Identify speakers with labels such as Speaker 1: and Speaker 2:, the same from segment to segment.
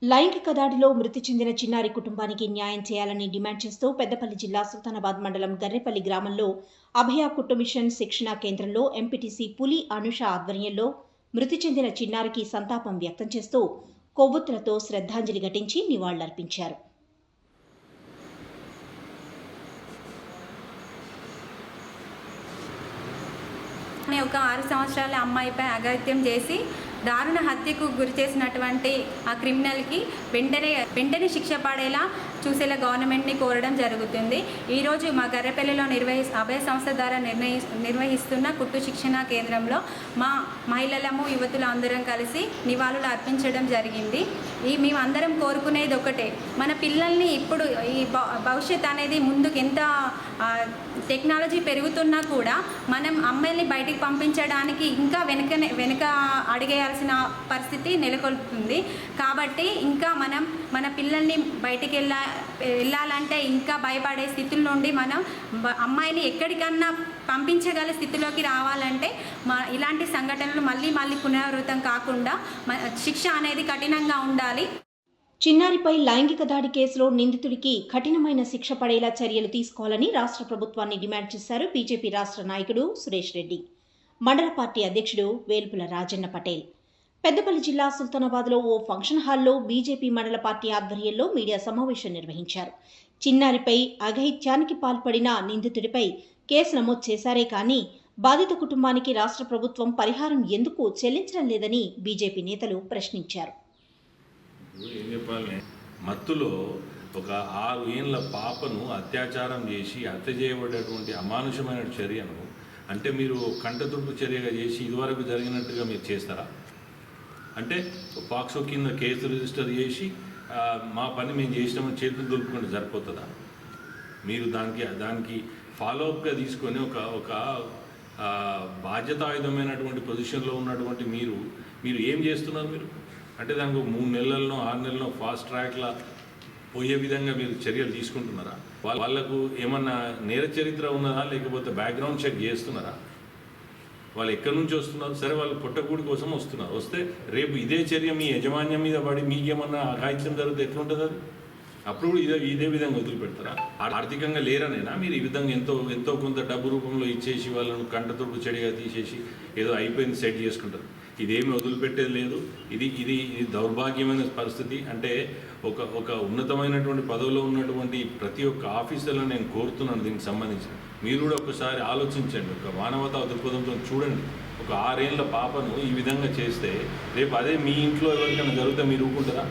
Speaker 1: లైంగిక దాడిలో మృతి చెందిన చిన్నారి కుటుంబానికి న్యాయం చేయాలని డిమాండ్ చేస్తూ పెద్దపల్లి జిల్లా సుల్తానాబాద్ మండలం గర్రెపల్లి గ్రామంలో అభయ కుట్టు మిషన్ శిక్షణా కేంద్రంలో ఎంపీటీసీ పులి అనుష ఆధ్వర్యంలో మృతి చెందిన చిన్నారికి సంతాపం వ్యక్తం చేస్తూ కొవ్వొత్తులతో శ్రద్ధాంజలి ఘటించి నివాళులర్పించారు.
Speaker 2: ఒక 6 సంవత్సరాల అమ్మాయిపై అఘాయిత్యం చేసి దారుణ హత్యకు గురి చేసినటువంటి ఆ క్రిమినల్కి వెంటనే శిక్ష పడేలా చూసేలా గవర్నమెంట్ని కోరడం జరుగుతుంది. ఈరోజు మా గర్రెపల్లిలో అభయ సంస్థ ద్వారా నిర్వహిస్తున్న కుట్టు శిక్షణ కేంద్రంలో మా మహిళలము యువతులు అందరం కలిసి నివాళులు అర్పించడం జరిగింది. మేమందరం కోరుకునేది ఒకటే, మన పిల్లల్ని ఇప్పుడు ఈ భవిష్యత్ అనేది ముందుకు ఎంత టెక్నాలజీ పెరుగుతున్నా కూడా మనం అమ్మాయిల్ని బయటికి పంపించడానికి ఇంకా వెనుక అడిగేయాల్సిన పరిస్థితి నెలకొల్పుతుంది. కాబట్టి ఇంకా మనం మన పిల్లల్ని బయటికి వెళ్ళాలంటే ఇంకా భయపడే స్థితుల నుండి మనం అమ్మాయిని ఎక్కడికన్నా పంపించగల స్థితిలోకి రావాలంటే ఇలాంటి సంఘటనలు మళ్ళీ పునరావృతం కాకుండా శిక్ష అనేది కఠినంగా ఉండాలి.
Speaker 1: చిన్నారిపై లైంగిక దాడి కేసులో నిందితుడికి కఠినమైన శిక్ష పడేలా చర్యలు తీసుకోవాలని రాష్ట్ర ప్రభుత్వాన్ని డిమాండ్ చేశారు బీజేపీ రాష్ట్ర నాయకుడు సురేష్ రెడ్డి, మండల పార్టీ అధ్యక్షుడు వేల్పుల రాజన్న పటేల్. పెద్దపల్లి జిల్లా సుల్తానాబాద్లో ఓ ఫంక్షన్ హాల్లో బీజేపీ మండల పార్టీ ఆధ్వర్యంలో మీడియా సమావేశం నిర్వహించారు. చిన్నారిపై అఘాయిత్యానికి పాల్పడిన నిందితుడిపై కేసు నమోదు చేశారే కానీ బాధిత కుటుంబానికి రాష్ట్ర ప్రభుత్వం పరిహారం ఎందుకు చెల్లించడం లేదని బీజేపీ నేతలు ప్రశ్నించారు.
Speaker 3: ఏం చెప్పాలి, మత్తులో ఒక 6 ఏళ్ళ పాపను అత్యాచారం చేసి హత్య చేయబడేటువంటి అమానుషమైన చర్యను అంటే మీరు కంటతుడుపు చర్యగా చేసి ఇదివరకు జరిగినట్టుగా మీరు చేస్తారా? అంటే పాక్సో కింద కేసు రిజిస్టర్ చేసి మా పని మేము చేసినామని చేతులు దులుపుకుంటే సరిపోతుందా? మీరు దానికి ఫాలోఅప్గా తీసుకొని ఒక బాధ్యతాయుతమైనటువంటి పొజిషన్లో ఉన్నటువంటి మీరు ఏం చేస్తున్నారు? మీరు అంటే దానికి 3 నెలల్లో 6 నెలల్లో ఫాస్ట్ ట్రాక్లా పోయే విధంగా మీరు చర్యలు తీసుకుంటున్నారా? వాళ్ళకు ఏమన్నా నేర చరిత్ర ఉన్నదా, లేకపోతే బ్యాక్గ్రౌండ్ చెక్ చేస్తున్నారా? వాళ్ళు ఎక్కడి నుంచి వస్తున్నారు? సరే, వాళ్ళు పుట్టకూడి కోసం వస్తున్నారు. వస్తే రేపు ఇదే చర్య మీ యజమాన్యం మీద పడి మీకేమన్నా అఘాయిత్యం జరిగితే ఎట్లుంటుంది? అది అప్పుడు ఇదే విధంగా వదిలిపెడతారా? ఆర్థికంగా లేరనేనా మీరు ఈ విధంగా ఎంతో కొంత డబ్బు రూపంలో ఇచ్చేసి వాళ్ళను కంటతుడుపు చెడిగా తీసేసి ఏదో అయిపోయింది సెట్ చేసుకుంటారు? ఇదేమి వదిలిపెట్టేది లేదు. ఇది దౌర్భాగ్యమైన పరిస్థితి. అంటే ఒక ఉన్నతమైనటువంటి పదవిలో ఉన్నటువంటి ప్రతి ఒక్క ఆఫీసర్లో నేను కోరుతున్నాను దీనికి సంబంధించి మీరు కూడా ఒకసారి ఆలోచించండి, ఒక మానవతా దృక్పథంతో చూడండి. ఒక 6 ఏళ్ళ పాపను ఈ విధంగా చేస్తే రేపు అదే మీ ఇంట్లో ఎవరికైనా జరిగితే మీరు ఊరుకుంటారా?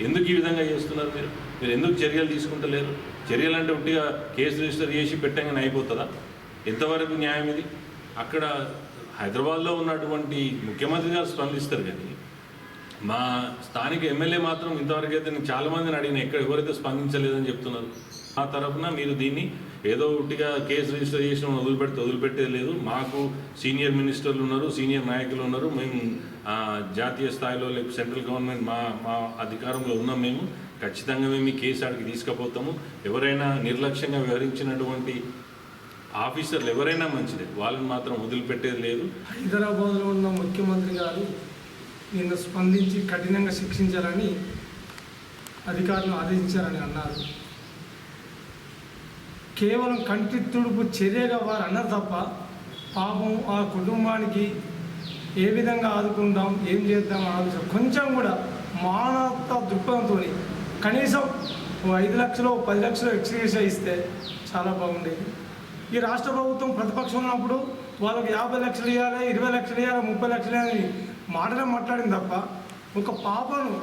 Speaker 3: ఎందుకు ఈ విధంగా చేస్తున్నారు? మీరు ఎందుకు చర్యలు తీసుకుంటలేరు? చర్యలు అంటే ఉట్టిగా కేసు రిజిస్టర్ చేసి పెట్టగానే అయిపోతుందా? ఎంతవరకు న్యాయం ఇది? అక్కడ హైదరాబాద్లో ఉన్నటువంటి ముఖ్యమంత్రి గారు స్పందిస్తారు, కానీ మా స్థానిక ఎమ్మెల్యే మాత్రం ఇంతవరకు అయితే నేను చాలామందిని అడిగిన ఎవరైతే స్పందించలేదని చెప్తున్నారు. ఆ తరఫున మీరు దీన్ని ఏదో ఒకటిగా కేసు రిజిస్టర్ చేసిన వదిలిపెట్టేది లేదు. మాకు సీనియర్ మినిస్టర్లు ఉన్నారు, సీనియర్ నాయకులు ఉన్నారు. మేము జాతీయ స్థాయిలో లేకపోతే సెంట్రల్ గవర్నమెంట్ మా అధికారంలో ఉన్నాం. మేము ఖచ్చితంగా మేము ఈ కేసు ఆడికి తీసుకుపోతాము. ఎవరైనా నిర్లక్ష్యంగా వ్యవహరించినటువంటి ఆఫీసర్లు ఎవరైనా మంచిదే, వాళ్ళని మాత్రం వదిలిపెట్టేది లేదు.
Speaker 4: హైదరాబాద్లో ఉన్న ముఖ్యమంత్రి గారు నిన్న స్పందించి కఠినంగా శిక్షించాలని అధికారులు ఆదేశించారని అన్నారు. కేవలం కంటి తుడుపు చర్యగా వారు అన్నారు తప్ప పాపం ఆ కుటుంబానికి ఏ విధంగా ఆదుకుందాం, ఏం చేద్దాం ఆలోచన కొంచెం కూడా మానవతా దృక్పథంతో కనీసం 5 లక్షలు 10 లక్షలు ఎక్స్గ్రేషియా ఇస్తే చాలా బాగుండేది. ఈ రాష్ట్ర ప్రభుత్వం ప్రతిపక్షం ఉన్నప్పుడు వాళ్ళకి 50 లక్షలు ఇవ్వాలి, 20 లక్షలు ఇవ్వాలి, 30 లక్షలు ఇవ్వాలని మాట్లాడింది తప్ప ఒక పాపను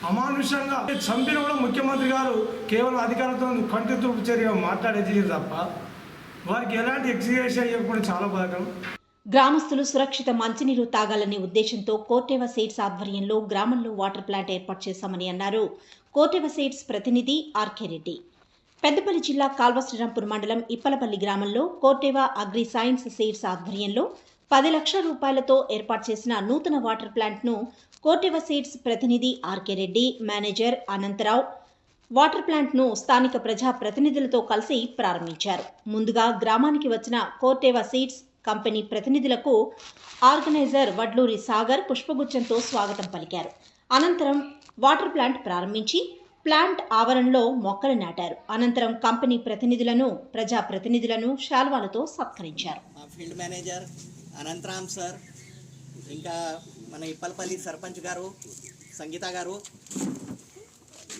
Speaker 4: అమానుషంగా చంపిన కూడా ముఖ్యమంత్రి గారు కేవలం అధికారులతో కంటి తుడుపు చర్యగా మాట్లాడేది తప్ప వారికి ఎలాంటి ఎక్స్గ్రేషియా ఇవ్వకపోవడం చాలా బాధాకరం.
Speaker 1: గ్రామస్తులు సురక్షిత మంచినీరు తాగాలనే ఉద్దేశంతో కోర్టెవ సీడ్స్ ఆధ్వర్యంలో గ్రామంలో వాటర్ ప్లాంట్ ఏర్పాటు చేశామని అన్నారు కోర్టెవ సీడ్స్ ప్రతినిధి ఆర్కే రెడ్డి. పెద్దపల్లి జిల్లా కాల్వశ్రీరాంపూర్ మండలం ఇప్పలపల్లి గ్రామంలో కోర్టెవ అగ్రి సైన్స్ సీడ్స్ ఆధ్వర్యంలో 10 లక్షల రూపాయలతో ఏర్పాటు చేసిన నూతన వాటర్ ప్లాంట్ను కోర్టెవ సీడ్స్ ప్రతినిధి R K Reddy, manager Anantharao water ప్లాంట్ను స్థానిక ప్రజా ప్రతినిధులతో కలిసి ప్రారంభించారు. ముందుగా గ్రామానికి వచ్చిన కోర్టెవ సీడ్స్ కంపెనీ ప్రతినిధులకు ఆర్గనైజర్ వడ్లూరి సాగర్ పుష్పగుచ్చంతో స్వాగతం పలికారు. అనంతరం వాటర్ ప్లాంట్ ప్రారంభించి ప్లాంట్ ఆవరణలో మొక్కలు నాటారు. అనంతరం కంపెనీ ప్రతినిధులను, ప్రజాప్రతినిధులను శాల్వాలతో సత్కరించారు.
Speaker 5: ఫీల్డ్ మేనేజర్ అనంతరామ్ సార్, ఇంకా మన ఇప్పలపల్లి సర్పంచ్ గారు, సంగీత గారు,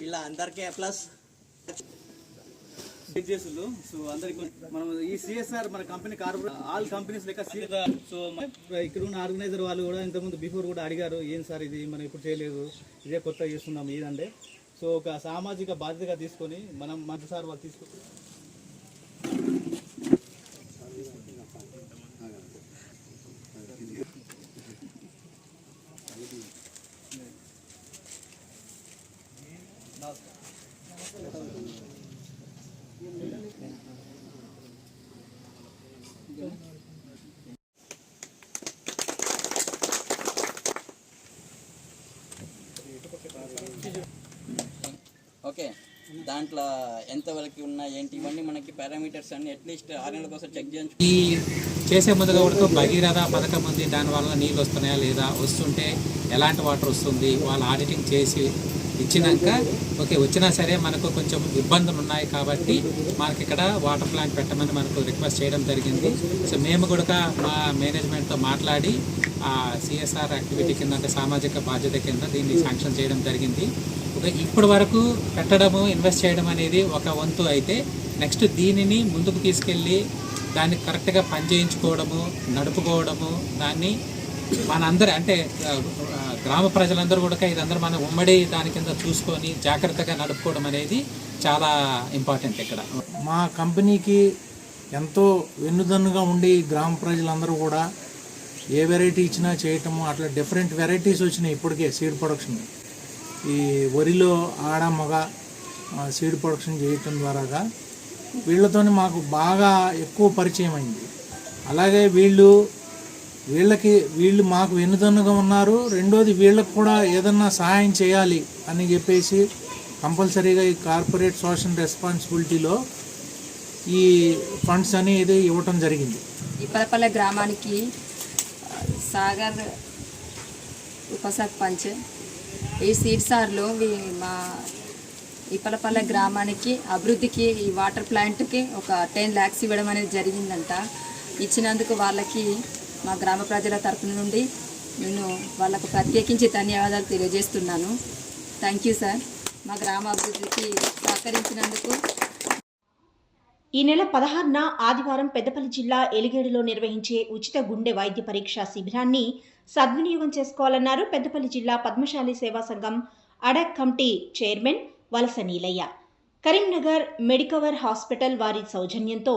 Speaker 5: ఇలా అందరికీ ప్లస్
Speaker 6: చేస్తున్నారు. సో అందరికి మనం ఈ సిఎస్ఆర్ మన కంపెనీ కార్పొరేట్ ఆల్ కంపెనీస్ లెక్క సో ఇక్కడ ఉన్న ఆర్గనైజర్ వాళ్ళు కూడా ఇంతకుముందు బిఫోర్ కూడా అడిగారు, ఏం సార్ ఇది మనం ఇప్పుడు చేయలేదు, ఇదే కొత్తగా చేస్తున్నాం ఇదంటే. సో ఒక సామాజిక బాధ్యతగా తీసుకొని మనం మంచి సార్ వాళ్ళు తీసుకుంటాం.
Speaker 7: ఓకే, దాంట్లో ఎంతవరకు ఉన్నాయి ఏంటి ఇవన్నీ మనకి పారామీటర్స్ అన్ని అట్లీస్ట్ 6 నెలల కోసం చెక్ చేయించు.
Speaker 8: ఈ చేసే ముందుగా కూడా భగీరథ పథకం ఉంది, దానివల్ల నీళ్ళు వస్తున్నాయా లేదా, వస్తుంటే ఎలాంటి వాటర్ వస్తుంది, వాళ్ళు ఆడిటింగ్ చేసి ఇచ్చినాక ఓకే వచ్చినా సరే మనకు కొంచెం ఇబ్బందులు ఉన్నాయి కాబట్టి మనకి ఇక్కడ వాటర్ ప్లాంట్ పెట్టమని మనకు రిక్వెస్ట్ చేయడం జరిగింది. సో మేము కూడా మా మేనేజ్మెంట్తో మాట్లాడి ఆ సిఎస్ఆర్ యాక్టివిటీ కింద, అంటే సామాజిక బాధ్యత కింద దీన్ని శాంక్షన్ చేయడం జరిగింది. ఇప్పటి వరకు పెట్టడము, ఇన్వెస్ట్ చేయడం అనేది ఒక వంతు అయితే, నెక్స్ట్ దీనిని ముందుకు తీసుకెళ్ళి దాన్ని కరెక్ట్గా పనిచేయించుకోవడము, నడుపుకోవడము, దాన్ని మనందరూ అంటే గ్రామ ప్రజలందరూ కూడా ఇదందరూ మన ఉమ్మడి దాని కింద చూసుకొని జాగ్రత్తగా నడుపుకోవడం అనేది చాలా ఇంపార్టెంట్. ఇక్కడ
Speaker 9: మా కంపెనీకి ఎంతో వెన్నుదన్నుగా ఉండి గ్రామ ప్రజలందరూ కూడా ఏ వెరైటీ ఇచ్చినా చేయటము, అట్లా డిఫరెంట్ వెరైటీస్ వచ్చినాయి ఇప్పటికే సీడ్ ప్రొడక్షన్. ఈ వరిలో ఆడ మగ సీడ్ ప్రొడక్షన్ చేయటం ద్వారాగా వీళ్ళతో మాకు బాగా ఎక్కువ పరిచయం అయింది. అలాగే వీళ్ళు మాకు వెన్నుదన్నుగా ఉన్నారు. రెండోది వీళ్ళకు కూడా ఏదన్నా సహాయం చేయాలి అని చెప్పేసి కంపల్సరీగా ఈ కార్పొరేట్ సోషల్ రెస్పాన్సిబిలిటీలో ఈ ఫండ్స్ అనేది ఇవ్వటం జరిగింది.
Speaker 10: ఇప్పలపల్లె గ్రామానికి సాగర్ ఉప సర్పంచ్ ఈ సీడ్సార్లో మా ఇప్పలపల్లె గ్రామానికి అభివృద్ధికి ఈ వాటర్ ప్లాంట్కి ఒక 10 lakhs ఇవ్వడం అనేది జరిగిందంట. ఇచ్చినందుకు వాళ్ళకి మా గ్రామ ప్రజల తరఫు నుండి నేను వాళ్ళకు ప్రత్యేకించి ధన్యవాదాలు తెలియజేస్తున్నాను. థ్యాంక్ యూ సార్, మా గ్రామ అభివృద్ధికి సహకరించినందుకు.
Speaker 1: ఈ నెల 16న ఆదివారం పెద్దపల్లి జిల్లా ఎలిగేడులో నిర్వహించే ఉచిత గుండె వైద్య పరీక్ష శిబిరాన్ని సద్వినియోగం చేసుకోవాలన్నారు పెద్దపల్లి జిల్లా పద్మశాలి సేవా సంఘం అడాక్ కమిటీ చైర్మన్ వలస నీలయ్య. కరీంనగర్ మెడికవర్ హాస్పిటల్ వారి సౌజన్యంతో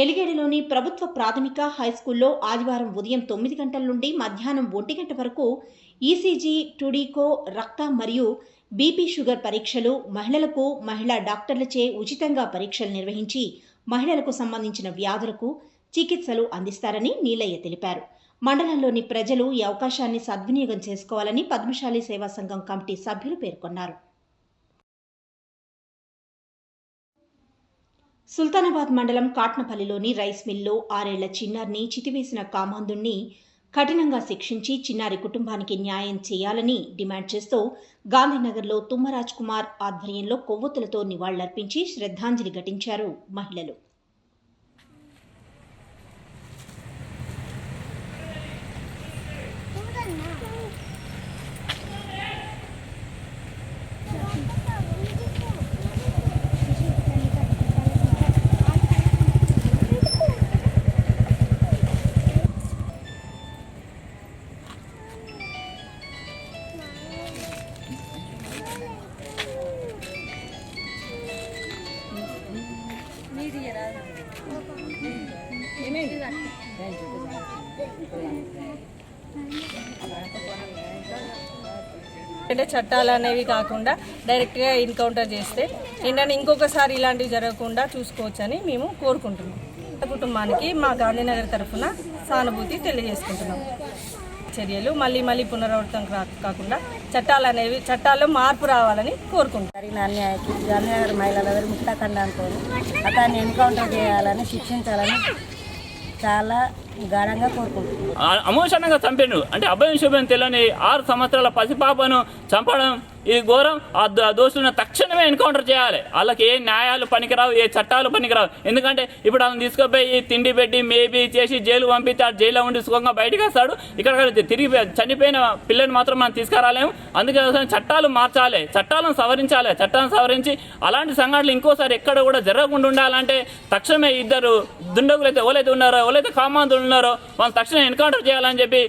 Speaker 1: ఎలిగేడులోని ప్రభుత్వ ప్రాథమిక హైస్కూల్లో ఆదివారం ఉదయం 9 గంటల నుండి మధ్యాహ్నం 1 గంట వరకు ఈసీజీ, టుడికో, రక్త మరియు బీపీ షుగర్ పరీక్షలు, మహిళలకు మహిళా డాక్టర్లచే ఉచితంగా పరీక్షలు నిర్వహించి మహిళలకు సంబంధించిన వ్యాధులకు చికిత్సలు అందిస్తారని నీలయ్య తెలిపారు. మండలంలోని ప్రజలు ఈ అవకాశాన్ని సద్వినియోగం చేసుకోవాలని పద్మశాలి సేవా సంఘం కమిటీ సభ్యులు పేర్కొన్నారు. సుల్తానాబాద్ మండలం కాట్నపల్లిలోని రైస్ మిల్లో 6 ఏళ్ల చిన్నారిని చితివేసిన కామాంధుణ్ణి కఠినంగా శిక్షించి చిన్నారి కుటుంబానికి న్యాయం చేయాలని డిమాండ్ చేస్తూ గాంధీనగర్లో తుమ్మరాజ్ కుమార్ ఆధ్వర్యంలో కొవ్వొత్తులతో నివాళులర్పించి శ్రద్ధాంజలి ఘటించారు మహిళలు.
Speaker 11: అంటే చట్టాలు అనేవి కాకుండా డైరెక్ట్గా ఎన్కౌంటర్ చేస్తే ఏంటంటే ఇంకొకసారి ఇలాంటివి జరగకుండా చూసుకోవచ్చని మేము కోరుకుంటున్నాం. కుటుంబానికి మా గాంధీనగర్ తరఫున సానుభూతి తెలియజేసుకుంటున్నాం. చర్యలు మళ్ళీ పునరావృతం కాకుండా చట్టాల్లో మార్పు రావాలని కోరుకుంటున్నాం.
Speaker 12: అన్యాయకి గాంధీనగర్ మహిళలందరూ ముక్తాఖండంతో అతన్ని ఎన్కౌంటర్ చేయాలని, శిక్షించాలని చాలా ఘనంగా కోరుకుంటున్నాం.
Speaker 13: అమోషణంగా చంపాడు అంటే అభయం శుభ్యం తెలియని 6 సంవత్సరాల పసిపాపను చంపడం ఇది ఘోరం. ఆ దోషులను తక్షణమే ఎన్కౌంటర్ చేయాలి. వాళ్ళకి ఏ న్యాయాలు పనికిరావు, ఏ చట్టాలు పనికిరావు. ఎందుకంటే ఇప్పుడు వాళ్ళని తీసుకుపోయి తిండి పెట్టి మేబీ చేసి జైలు పంపిస్తే ఆ జైల్లో ఉండి సుఖంగా బయటకు వస్తాడు. ఇక్కడ తిరిగి చనిపోయిన పిల్లని మాత్రం మనం తీసుకురాలేము. అందుకే చట్టాలు మార్చాలి, చట్టాలను సవరించాలి. చట్టాలను సవరించి అలాంటి సంఘటనలు ఇంకోసారి ఎక్కడ కూడా జరగకుండా ఉండాలంటే తక్షణమే ఇద్దరు దుండగులు అయితే ఎవరైతే ఉన్నారో, ఎవరైతే కామాంధులు ఉన్నారో వాళ్ళు తక్షణం ఎన్కౌంటర్ చేయాలని చెప్పి